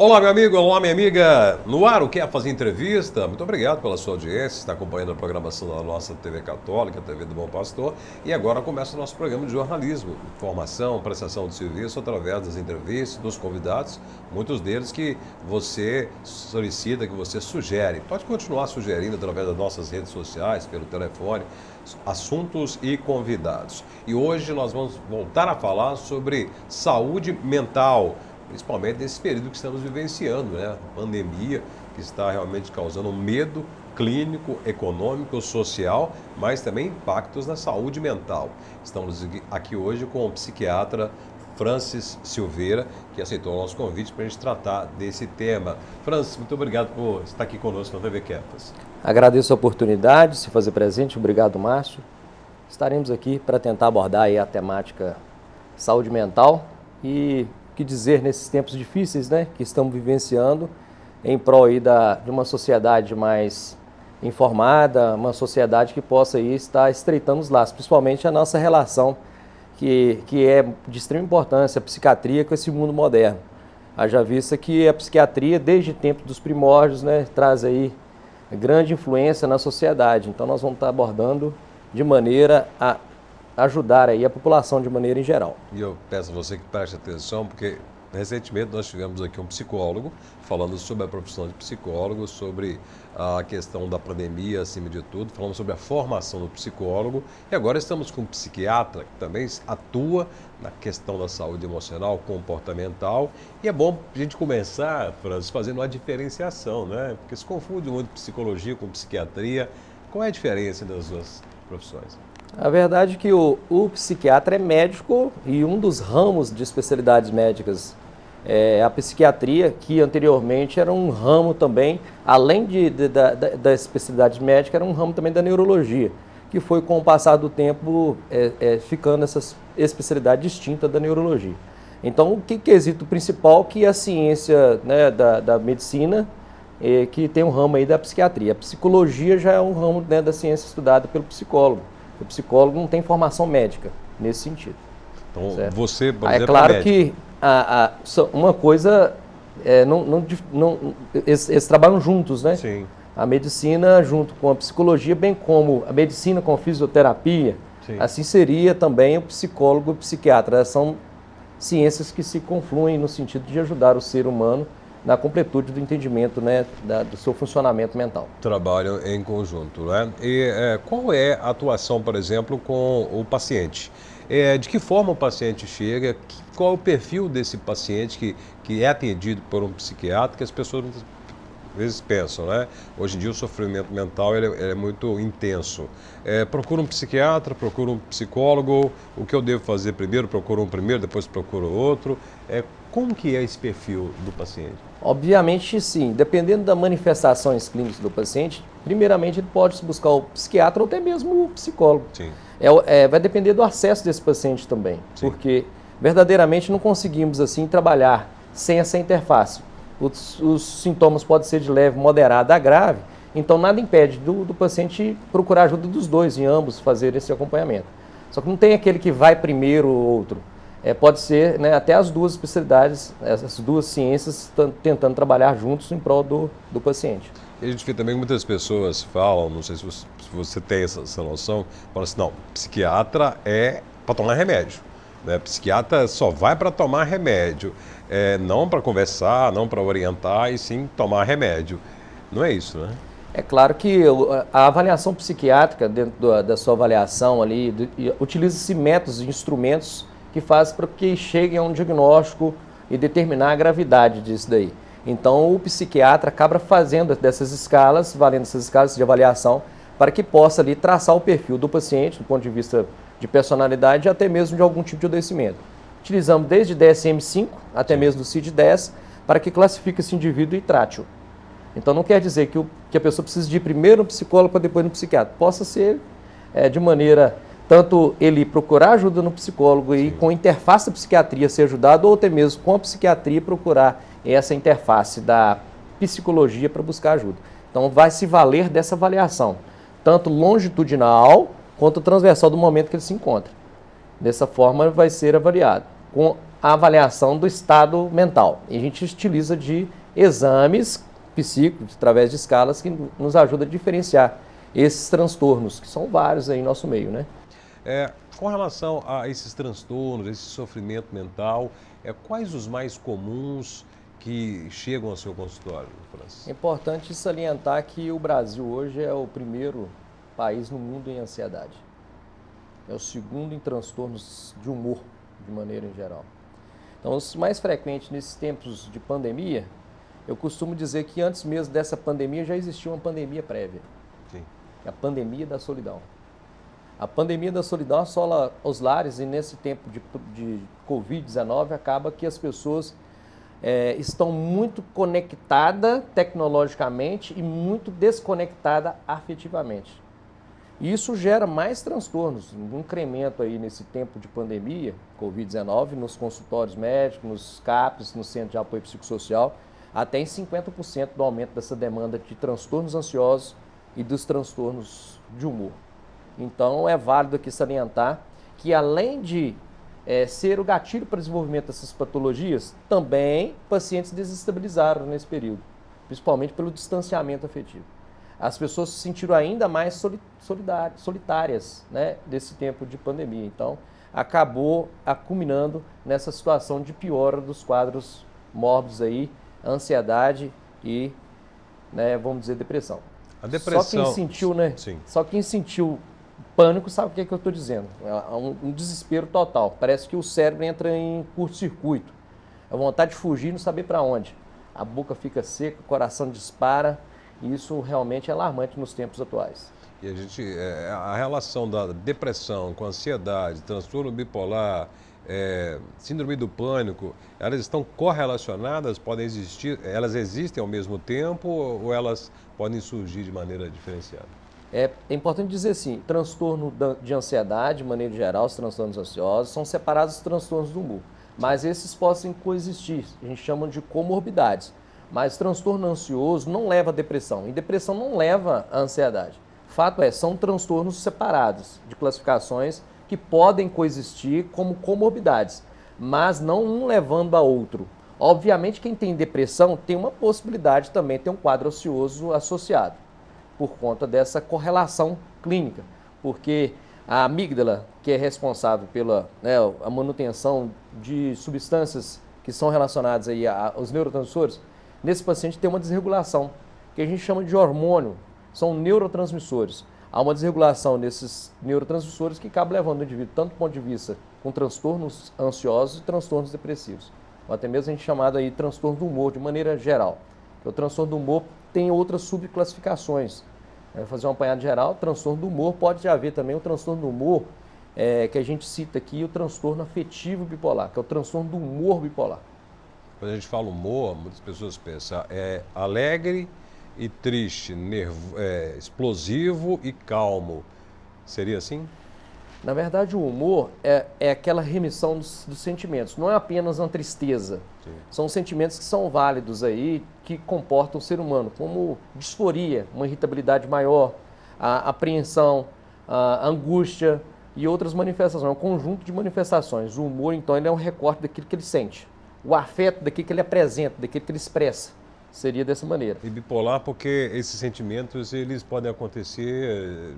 Olá, meu amigo, olá, minha amiga. No ar, o Quer Fazer Entrevista? Muito obrigado pela sua audiência, está acompanhando a programação da nossa TV Católica, TV do Bom Pastor. E agora começa o nosso programa de jornalismo, informação, prestação de serviço através das entrevistas, dos convidados, muitos deles que você solicita, que você sugere. Pode continuar sugerindo através das nossas redes sociais, pelo telefone, assuntos e convidados. E hoje nós vamos voltar a falar sobre saúde mental, principalmente nesse período que estamos vivenciando, né? A pandemia que está realmente causando medo clínico, econômico, social, mas também impactos na saúde mental. Estamos aqui hoje com o psiquiatra Francis Silveira, que aceitou o nosso convite para a gente tratar desse tema. Francis, muito obrigado por estar aqui conosco na TV Kefas. Agradeço a oportunidade de se fazer presente. Obrigado, Márcio. Estaremos aqui para tentar abordar aí a temática saúde mental e o que dizer nesses tempos difíceis, né, que estamos vivenciando em prol aí de uma sociedade mais informada, uma sociedade que possa aí estar estreitando os laços, principalmente a nossa relação que é de extrema importância, a psiquiatria com esse mundo moderno. Haja vista que a psiquiatria, desde o tempo dos primórdios, né, traz aí grande influência na sociedade. Então nós vamos estar abordando de maneira a ajudar aí a população de maneira em geral. E eu peço a você que preste atenção, porque recentemente nós tivemos aqui um psicólogo falando sobre a profissão de psicólogo, sobre a questão da pandemia acima de tudo, falando sobre a formação do psicólogo, e agora estamos com um psiquiatra que também atua na questão da saúde emocional, comportamental, e é bom a gente começar, Francis, fazendo uma diferenciação, né? Porque se confunde muito psicologia com psiquiatria. Qual é a diferença das duas profissões? A verdade é que o psiquiatra é médico e um dos ramos de especialidades médicas é a psiquiatria, que anteriormente era um ramo também, além da especialidade médica, era um ramo também da neurologia, que foi com o passar do tempo ficando essa especialidade distinta da neurologia. Então, o quesito principal que a ciência, né, da medicina, que tem um ramo aí da psiquiatria. A psicologia já é um ramo, né, da ciência estudada pelo psicólogo. O psicólogo não tem formação médica nesse sentido. Então, certo? Você, por É exemplo, claro é que uma coisa, eles trabalham juntos, né? Sim. A medicina junto com a psicologia, bem como a medicina com a fisioterapia, Sim. assim seria também o psicólogo e o psiquiatra. São ciências que se confluem no sentido de ajudar o ser humano na completude do entendimento, né, do seu funcionamento mental. Trabalham em conjunto, né? E qual é a atuação, por exemplo, com o paciente? De que forma o paciente chega? Qual é o perfil desse paciente que é atendido por um psiquiatra, que as pessoas muitas vezes pensam, né? Hoje em dia o sofrimento mental ele é muito intenso. Procura um psiquiatra, procura um psicólogo, o que eu devo fazer primeiro? Procuro um primeiro, depois procuro outro. Como que é esse perfil do paciente? Obviamente, sim. Dependendo das manifestações clínicas do paciente, primeiramente ele pode buscar o psiquiatra ou até mesmo o psicólogo. Sim. Vai depender do acesso desse paciente também, Sim. porque verdadeiramente não conseguimos assim trabalhar sem essa interface. Os sintomas podem ser de leve, moderado a grave, então nada impede do paciente procurar ajuda dos dois, em ambos, fazer esse acompanhamento. Só que não tem aquele que vai primeiro ou outro. Pode ser, né, até as duas especialidades, essas duas ciências tentando trabalhar juntos em prol do paciente. E a gente vê também que muitas pessoas falam, não sei se você tem essa noção, falam assim, não, psiquiatra é para tomar remédio, né? Psiquiatra só vai para tomar remédio, não para conversar, não para orientar, e sim tomar remédio. Não é isso, né? É claro que a avaliação psiquiátrica, dentro da sua avaliação ali, utiliza-se métodos e instrumentos que fazem para que cheguem a um diagnóstico e determinar a gravidade disso daí. Então, o psiquiatra acaba fazendo dessas escalas, valendo essas escalas de avaliação, para que possa ali traçar o perfil do paciente, do ponto de vista de personalidade e até mesmo de algum tipo de adoecimento. Utilizamos desde DSM-5 até mesmo do CID-10 para que classifique esse indivíduo e trate-o. Então, não quer dizer que a pessoa precise de ir primeiro no psicólogo para depois no psiquiatra. Possa ser de maneira, tanto ele procurar ajuda no psicólogo e com interface da psiquiatria ser ajudado, ou até mesmo com a psiquiatria procurar essa interface da psicologia para buscar ajuda. Então, vai se valer dessa avaliação, tanto longitudinal quanto transversal do momento que ele se encontra. Dessa forma, vai ser avaliado, com a avaliação do estado mental. E a gente utiliza de exames psíquicos, através de escalas, que nos ajudam a diferenciar esses transtornos, que são vários aí no nosso meio, né? Com relação a esses transtornos, esse sofrimento mental, quais os mais comuns que chegam ao seu consultório, Francis? É importante salientar que o Brasil hoje é o primeiro país no mundo em ansiedade. É o segundo em transtornos de humor, de maneira em geral. Então, os mais frequentes nesses tempos de pandemia, eu costumo dizer que antes mesmo dessa pandemia já existia uma pandemia prévia. Sim. A pandemia da solidão. A pandemia da solidão assola os lares e nesse tempo de Covid-19 acaba que as pessoas estão muito conectadas tecnologicamente e muito desconectadas afetivamente. E isso gera mais transtornos, um incremento aí nesse tempo de pandemia, Covid-19, nos consultórios médicos, nos CAPs, no Centro de Apoio Psicossocial, até em 50% do aumento dessa demanda de transtornos ansiosos e dos transtornos de humor. Então, é válido aqui salientar que, além de ser o gatilho para o desenvolvimento dessas patologias, também pacientes desestabilizaram nesse período, principalmente pelo distanciamento afetivo. As pessoas se sentiram ainda mais solitárias, né, desse tempo de pandemia. Então, acabou culminando nessa situação de piora dos quadros mórbidos aí, ansiedade e, né, vamos dizer, depressão. A depressão... Só quem sentiu, né? Sim. Só quem sentiu pânico sabe o que é que eu estou dizendo. É um desespero total. Parece que o cérebro entra em curto-circuito. É vontade de fugir e não saber para onde. A boca fica seca, o coração dispara. E isso realmente é alarmante nos tempos atuais. E a relação da depressão com ansiedade, transtorno bipolar, síndrome do pânico, elas estão correlacionadas, podem existir, elas existem ao mesmo tempo ou elas podem surgir de maneira diferenciada? É importante dizer assim, transtorno de ansiedade, de maneira geral, os transtornos ansiosos, são separados dos transtornos do humor. Mas esses podem coexistir, a gente chama de comorbidades. Mas transtorno ansioso não leva à depressão, e depressão não leva à ansiedade. Fato é, são transtornos separados, de classificações que podem coexistir como comorbidades, mas não um levando a outro. Obviamente, quem tem depressão tem uma possibilidade também de ter um quadro ansioso associado, por conta dessa correlação clínica, porque a amígdala, que é responsável pela a manutenção de substâncias que são relacionadas aí aos neurotransmissores, nesse paciente tem uma desregulação, que a gente chama de hormônio, são neurotransmissores. Há uma desregulação desses neurotransmissores que acaba levando o indivíduo, tanto do ponto de vista com transtornos ansiosos e transtornos depressivos. Ou até mesmo a gente chamado aí transtorno do humor, de maneira geral. O transtorno do humor tem outras subclassificações. Vou fazer um apanhado geral, transtorno do humor, pode haver também o transtorno do humor, que a gente cita aqui, o transtorno afetivo bipolar, que é o transtorno do humor bipolar. Quando a gente fala humor, muitas pessoas pensam alegre e triste, explosivo e calmo. Seria assim? Na verdade, o humor é aquela remissão dos sentimentos, não é apenas uma tristeza. Sim. São sentimentos que são válidos aí, que comportam o ser humano, como disforia, uma irritabilidade maior, a apreensão, a angústia e outras manifestações. É um conjunto de manifestações. O humor, então, ele é um recorte daquilo que ele sente. O afeto daquilo que ele apresenta, daquilo que ele expressa. Seria dessa maneira. E bipolar porque esses sentimentos eles podem acontecer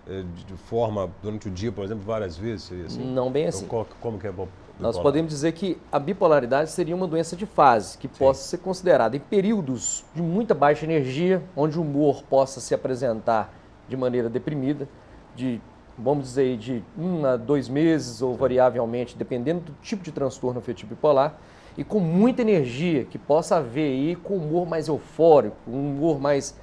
de forma, durante o dia, por exemplo, várias vezes? Seria assim? Não bem assim. Então, como que é bipolar? Nós podemos dizer que a bipolaridade seria uma doença de fase, que possa ser considerada em períodos de muita baixa energia, onde o humor possa se apresentar de maneira deprimida, vamos dizer, de 1 a 2 meses ou variavelmente, dependendo do tipo de transtorno afetivo bipolar, e com muita energia, que possa haver aí com humor mais eufórico, um humor mais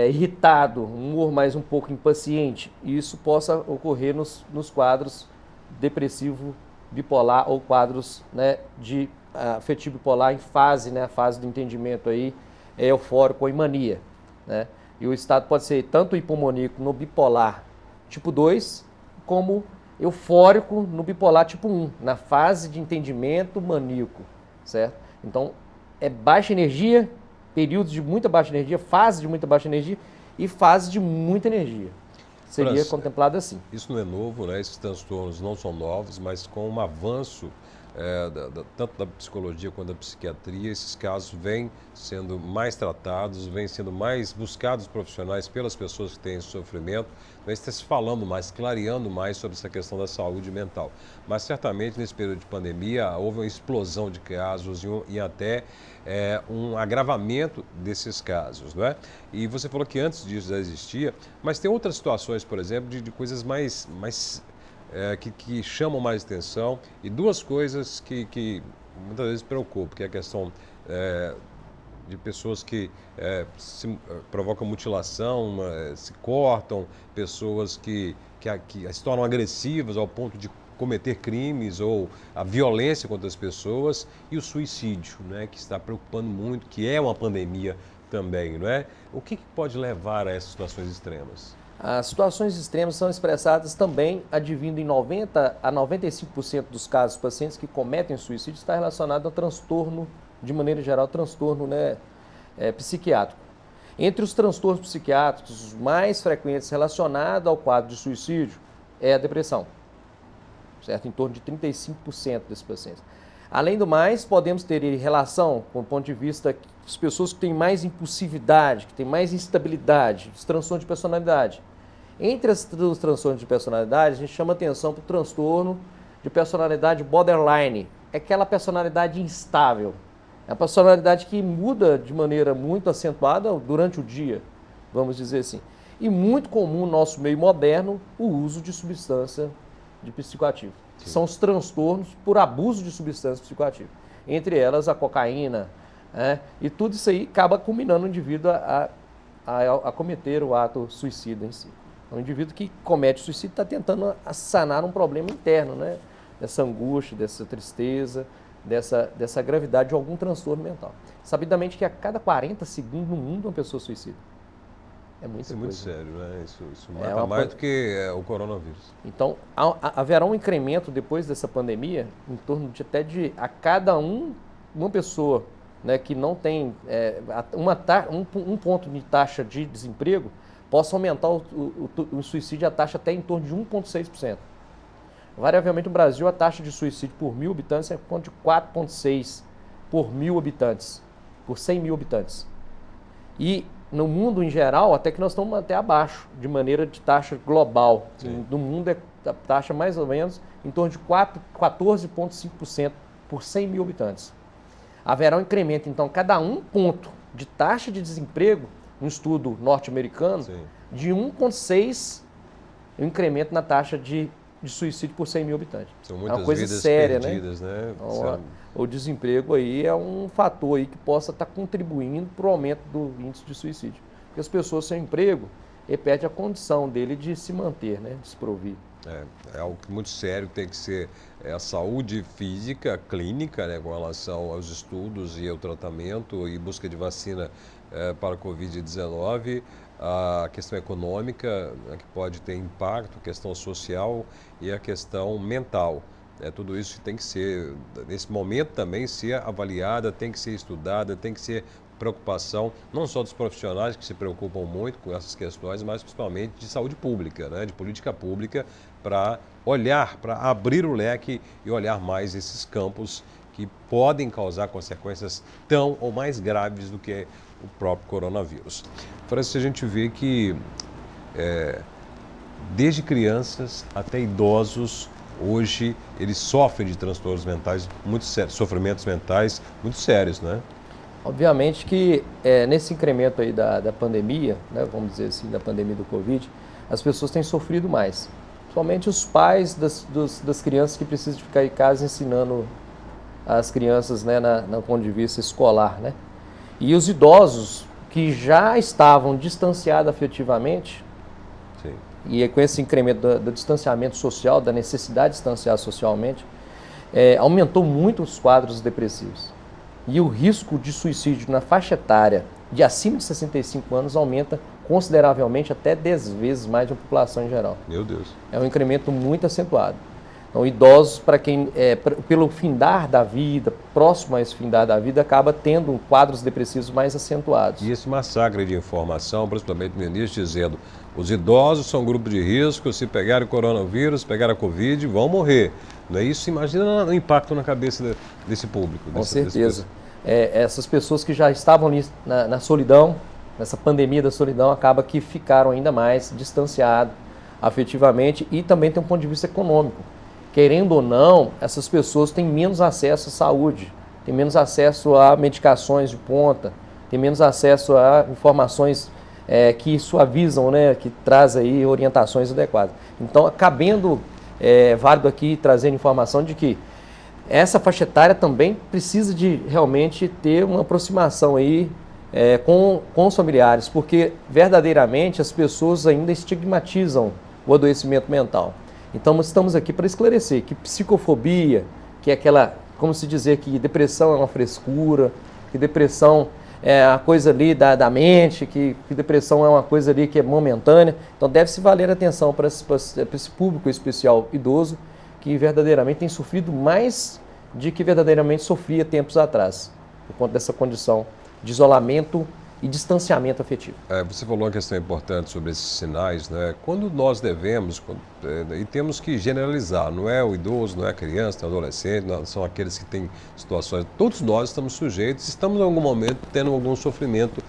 irritado, um humor mais um pouco impaciente, e isso possa ocorrer nos quadros depressivo bipolar ou quadros, né, de afetivo bipolar em fase, a fase do entendimento aí, eufórico ou em mania, né? E o estado pode ser tanto hipomoníaco no bipolar tipo 2, como eufórico no bipolar tipo 1, na fase de entendimento maníaco, certo? Então, é baixa energia, períodos de muita baixa energia, fase de muita baixa energia e fase de muita energia. Seria contemplado assim. Isso não é novo, né? Esses transtornos não são novos, mas com um avanço tanto da psicologia quanto da psiquiatria, esses casos vêm sendo mais tratados, vêm sendo mais buscados profissionais pelas pessoas que têm esse sofrimento, vem se falando mais, clareando mais sobre essa questão da saúde mental. Mas certamente nesse período de pandemia houve uma explosão de casos e até um agravamento desses casos, não é? E você falou que antes disso já existia, mas tem outras situações, por exemplo, de coisas que chamam mais atenção, e duas coisas que muitas vezes preocupam, que é a questão de pessoas que provocam mutilação, se cortam, pessoas que se tornam agressivas ao ponto de cometer crimes ou a violência contra as pessoas, e o suicídio, né, que está preocupando muito, que é uma pandemia também, não é? O que pode levar a essas situações extremas? As situações extremas são expressadas também advindo em 90% a 95% dos casos, pacientes que cometem suicídio está relacionado ao transtorno, de maneira geral, transtorno, né, psiquiátrico. Entre os transtornos psiquiátricos, os mais frequentes relacionados ao quadro de suicídio é a depressão, certo? Em torno de 35% desses pacientes. Além do mais, podemos ter relação, com o ponto de vista das pessoas que têm mais impulsividade, que têm mais instabilidade, os transtornos de personalidade. Entre os transtornos de personalidade, a gente chama atenção para o transtorno de personalidade borderline. É aquela personalidade instável. É a personalidade que muda de maneira muito acentuada durante o dia, vamos dizer assim. E muito comum no nosso meio moderno o uso de substância de psicoativo. Sim. São os transtornos por abuso de substância psicoativa. Entre elas a cocaína, e tudo isso aí acaba culminando o indivíduo a cometer o ato suicida em si. O indivíduo que comete suicídio está tentando sanar um problema interno, né? Dessa angústia, dessa tristeza, dessa gravidade de algum transtorno mental. Sabidamente que a cada 40 segundos no mundo uma pessoa suicida. É muita coisa. Muito sério, né? Isso mata mais do que o coronavírus. Então, haverá um incremento depois dessa pandemia, em torno de até a cada uma pessoa, né, que não tem um ponto de taxa de desemprego, possa aumentar o suicídio, a taxa até em torno de 1,6%. Variavelmente no Brasil, a taxa de suicídio por 1.000 habitantes é de 4,6 por 1.000 habitantes, por 100 mil habitantes. E no mundo em geral, até que nós estamos até abaixo, de maneira de taxa global. No mundo é a taxa mais ou menos em torno de 14,5% por 100 mil habitantes. Haverá um incremento, então, cada um ponto de taxa de desemprego, um estudo norte-americano, de 1,6 um incremento na taxa de suicídio por 100 mil habitantes. São muitas uma coisa vidas séria, perdidas, né? Então, o desemprego aí é um fator aí que possa estar contribuindo para o aumento do índice de suicídio. Porque as pessoas sem emprego, perde a condição dele de se manter, né? De se provir. É algo muito sério, tem que ser a saúde física, clínica, né, com relação aos estudos e ao tratamento e busca de vacina para a Covid-19, a questão econômica, né, que pode ter impacto, a questão social e a questão mental. Tudo isso tem que ser, nesse momento também, ser avaliada, tem que ser estudada, tem que ser preocupação, não só dos profissionais que se preocupam muito com essas questões, mas principalmente de saúde pública, né, de política pública, para olhar, para abrir o leque e olhar mais esses campos que podem causar consequências tão ou mais graves do que o próprio coronavírus. Francis, a gente vê que desde crianças até idosos, hoje eles sofrem de transtornos mentais muito sérios, sofrimentos mentais muito sérios, né? Obviamente que nesse incremento aí da pandemia, né, vamos dizer assim, da pandemia do Covid, as pessoas têm sofrido mais. Principalmente os pais das crianças que precisam ficar em casa ensinando as crianças, né, no ponto de vista escolar, né? E os idosos que já estavam distanciados afetivamente, sim, e com esse incremento do distanciamento social, da necessidade de distanciar socialmente, aumentou muito os quadros depressivos. E o risco de suicídio na faixa etária de acima de 65 anos aumenta consideravelmente, até 10 vezes mais de uma população em geral. Meu Deus. É um incremento muito acentuado. Então, idosos, para quem, pelo findar da vida, próximo a esse findar da vida, acaba tendo quadros depressivos mais acentuados. E esse massacre de informação, principalmente no início, dizendo os idosos são grupo de risco, se pegarem o coronavírus, pegar a Covid, vão morrer. Não é isso? Imagina o impacto na cabeça desse público. Com certeza. Essas pessoas que já estavam ali na solidão, nessa pandemia da solidão, acaba que ficaram ainda mais distanciados afetivamente e também tem um ponto de vista econômico. Querendo ou não, essas pessoas têm menos acesso à saúde, têm menos acesso a medicações de ponta, têm menos acesso a informações que suavizam, né, que traz aí orientações adequadas. Então, cabendo válido aqui trazer informação de que essa faixa etária também precisa de realmente ter uma aproximação aí com os familiares, porque verdadeiramente as pessoas ainda estigmatizam o adoecimento mental. Então, nós estamos aqui para esclarecer que psicofobia, que é aquela, como se dizer que depressão é uma frescura, que depressão é a coisa ali da mente, que depressão é uma coisa ali que é momentânea. Então, deve-se valer atenção para esse público especial idoso, que verdadeiramente tem sofrido mais de que verdadeiramente sofria tempos atrás, por conta dessa condição de isolamento e distanciamento afetivo. Você falou uma questão importante sobre esses sinais, né? Quando nós devemos, e temos que generalizar, não é o idoso, não é a criança, não é o adolescente, não, são aqueles que têm situações, todos nós estamos sujeitos, estamos em algum momento tendo algum sofrimento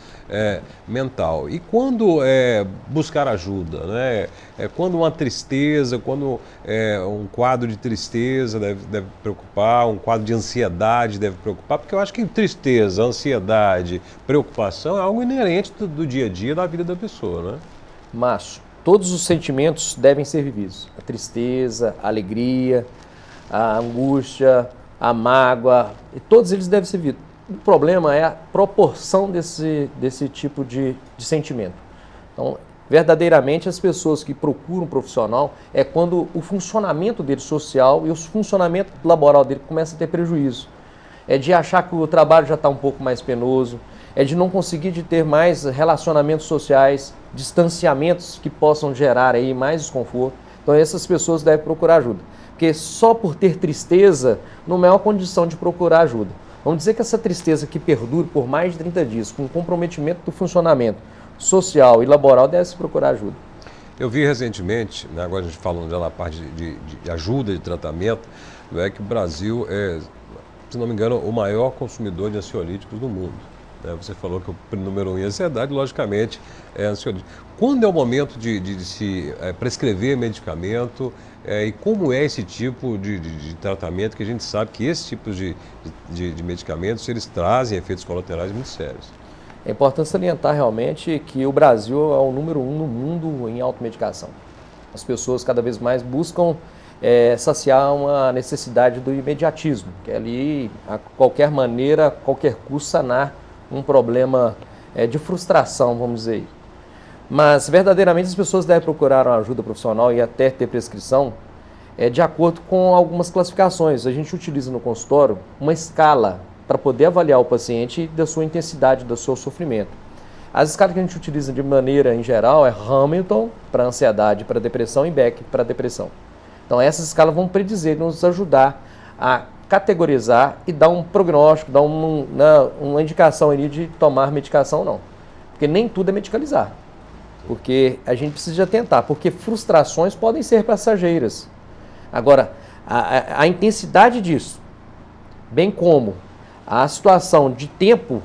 mental. E quando buscar ajuda, né? Quando uma tristeza, quando um quadro de tristeza deve preocupar, um quadro de ansiedade deve preocupar, porque eu acho que tristeza, ansiedade, preocupação é algo inerente do dia a dia da vida da pessoa, né? Márcio, todos os sentimentos devem ser vividos. A tristeza, a alegria, a angústia, a mágoa, e todos eles devem ser vividos. O problema é a proporção desse tipo de sentimento. Então, verdadeiramente, as pessoas que procuram um profissional é quando o funcionamento dele social e o funcionamento laboral dele começa a ter prejuízo. É de achar que o trabalho já está um pouco mais penoso, é de não conseguir de ter mais relacionamentos sociais, distanciamentos que possam gerar aí mais desconforto. Então essas pessoas devem procurar ajuda, porque só por ter tristeza não é uma condição de procurar ajuda. Vamos dizer que essa tristeza que perdure por mais de 30 dias, com comprometimento do funcionamento social e laboral, deve-se procurar ajuda. Eu vi recentemente, né, agora a gente falando já na parte de ajuda, de tratamento, que o Brasil é, se não me engano, o maior consumidor de ansiolíticos do mundo. Você falou que o número 1 em ansiedade, logicamente, é ansiolítico. Quando é o momento de se prescrever medicamento e como é esse tipo de tratamento, que a gente sabe que esse tipo de medicamentos, eles trazem efeitos colaterais muito sérios? É importante salientar realmente que o Brasil é o número 1 no mundo em automedicação. As pessoas cada vez mais buscam saciar uma necessidade do imediatismo, que é ali, a qualquer maneira, a qualquer custo, sanar um problema de frustração, vamos dizer. Mas, verdadeiramente, as pessoas devem procurar uma ajuda profissional e até ter prescrição de acordo com algumas classificações. A gente utiliza no consultório uma escala para poder avaliar o paciente da sua intensidade, do seu sofrimento. As escalas que a gente utiliza de maneira, em geral, é Hamilton para ansiedade, para depressão, e Beck para depressão. Então, essas escalas vão predizer, nos ajudar a categorizar e dar um prognóstico, dar uma indicação ali de tomar medicação ou não. Porque nem tudo é medicalizar. Porque a gente precisa atentar, porque frustrações podem ser passageiras. Agora, a intensidade disso, bem como a situação de tempo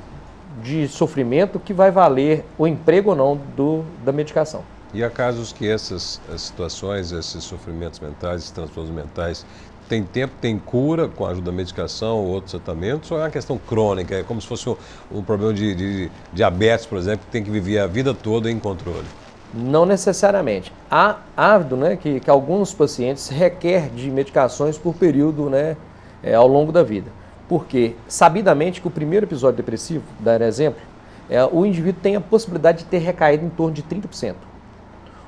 de sofrimento que vai valer o emprego ou não da medicação. E há casos que essas situações, esses sofrimentos mentais, esses transtornos mentais, tem tempo, tem cura com a ajuda da medicação ou outros tratamentos, ou é uma questão crônica, é como se fosse um problema de diabetes, por exemplo, que tem que viver a vida toda em controle? Não necessariamente. Há hábito, né, que alguns pacientes requerem de medicações por período, né, ao longo da vida. Porque, sabidamente, que o primeiro episódio depressivo, dar exemplo, o indivíduo tem a possibilidade de ter recaído em torno de 30%.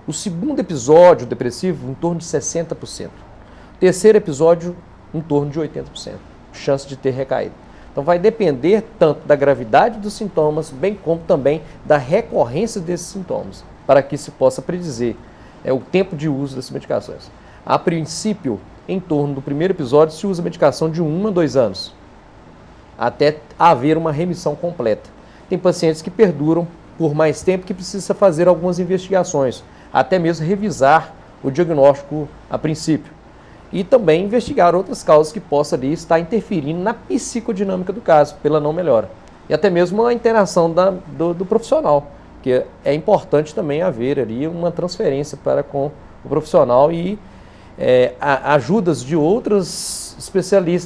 O segundo episódio depressivo, em torno de 60%. O terceiro episódio, em torno de 80%. Chance de ter recaído. Então vai depender tanto da gravidade dos sintomas, bem como também da recorrência desses sintomas, para que se possa predizer o tempo de uso dessas medicações. A princípio, em torno do primeiro episódio, se usa medicação de 1 a 2 anos, até haver uma remissão completa. Tem pacientes que perduram por mais tempo, que precisa fazer algumas investigações, até mesmo revisar o diagnóstico a princípio. e também investigar outras causas que possam ali estar interferindo na psicodinâmica do caso, pela não melhora. E até mesmo a interação do profissional, que é importante também haver ali uma transferência para com o profissional e ajudas de outras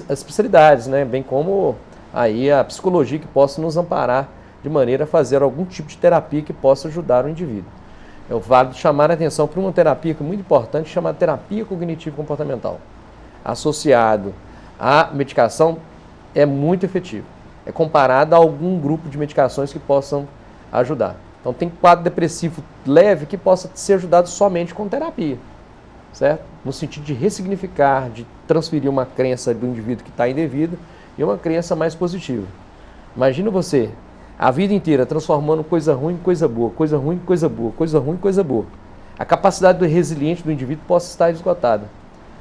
especialidades, né? Bem como aí a psicologia que possa nos amparar de maneira a fazer algum tipo de terapia que possa ajudar o indivíduo. É válido chamar a atenção para uma terapia que é muito importante, chamada terapia cognitivo-comportamental. Associado à medicação, é muito efetivo. É comparado a algum grupo de medicações que possam ajudar. Então tem quadro depressivo leve que possa ser ajudado somente com terapia, certo? No sentido de ressignificar, de transferir uma crença do indivíduo que está indevida e uma crença mais positiva. Imagina você a vida inteira transformando coisa ruim em coisa boa, coisa ruim em coisa boa, coisa ruim em coisa boa. A capacidade do resiliente do indivíduo possa estar esgotada.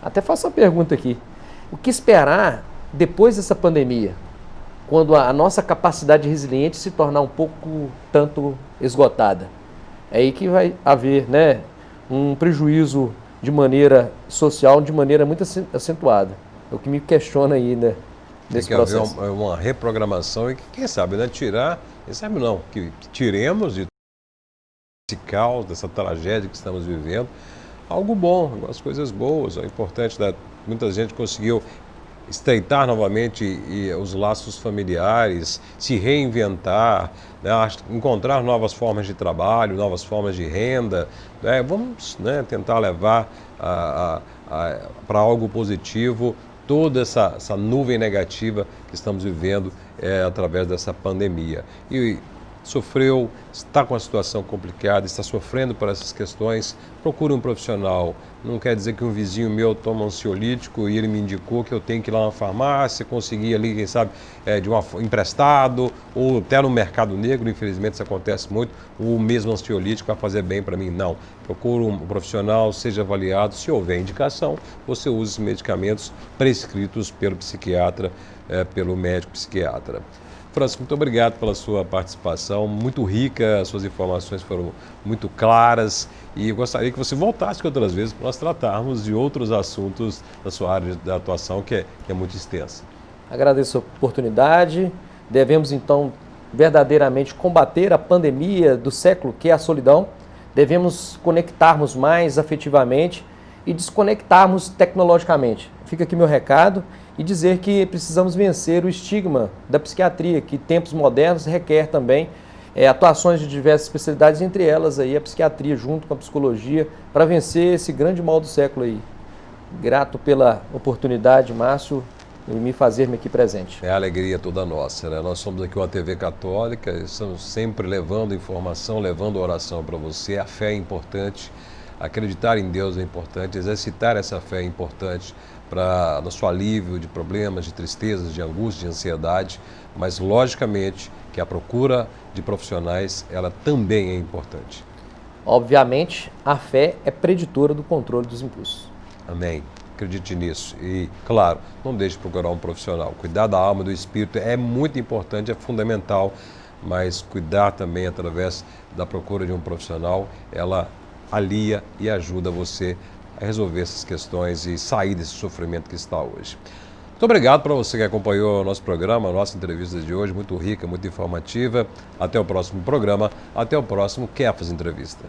Até faço uma pergunta aqui. O que esperar depois dessa pandemia, quando a nossa capacidade de resiliente se tornar um pouco tanto esgotada? É aí que vai haver, né, um prejuízo de maneira social, de maneira muito acentuada. É o que me questiona aí, né? Tem que haver uma reprogramação e, quem sabe, né, que tiremos de esse caos, dessa tragédia que estamos vivendo, algo bom, algumas coisas boas. É importante, né? Muita gente conseguiu estreitar novamente os laços familiares, se reinventar, né, encontrar novas formas de trabalho, novas formas de renda. Né? Vamos, né, tentar levar para algo positivo toda essa nuvem negativa que estamos vivendo através dessa pandemia. E sofreu, está com uma situação complicada, está sofrendo por essas questões, procure um profissional. Não quer dizer que um vizinho meu toma um ansiolítico e ele me indicou que eu tenho que ir lá na farmácia, conseguir ali, quem sabe, emprestado, ou até no mercado negro, infelizmente isso acontece muito, o mesmo ansiolítico vai fazer bem para mim. Não, procure um profissional, seja avaliado, se houver indicação, você usa os medicamentos prescritos pelo psiquiatra, pelo médico psiquiatra. Francisco, muito obrigado pela sua participação, muito rica, as suas informações foram muito claras e eu gostaria que você voltasse outras vezes para nós tratarmos de outros assuntos da sua área de atuação, que é muito extensa. Agradeço a oportunidade. Devemos, então, verdadeiramente combater a pandemia do século, que é a solidão. Devemos conectarmos mais afetivamente e desconectarmos tecnologicamente. Fica aqui meu recado. E dizer que precisamos vencer o estigma da psiquiatria, que tempos modernos requer também atuações de diversas especialidades, entre elas aí a psiquiatria junto com a psicologia, para vencer esse grande mal do século aí. Grato pela oportunidade, Márcio, em me fazer-me aqui presente. É a alegria toda nossa, né? Nós somos aqui uma TV católica, estamos sempre levando informação, levando oração para você. A fé é importante, acreditar em Deus é importante, exercitar essa fé é importante para nosso alívio de problemas, de tristezas, de angústia, de ansiedade, mas logicamente que a procura de profissionais, ela também é importante. Obviamente, a fé é preditora do controle dos impulsos. Amém. Acredite nisso. E, claro, não deixe de procurar um profissional. Cuidar da alma e do espírito é muito importante, é fundamental, mas cuidar também através da procura de um profissional, ela alia e ajuda você a resolver essas questões e sair desse sofrimento que está hoje. Muito obrigado para você que acompanhou o nosso programa, a nossa entrevista de hoje, muito rica, muito informativa. Até o próximo programa, até o próximo Kefas Entrevista.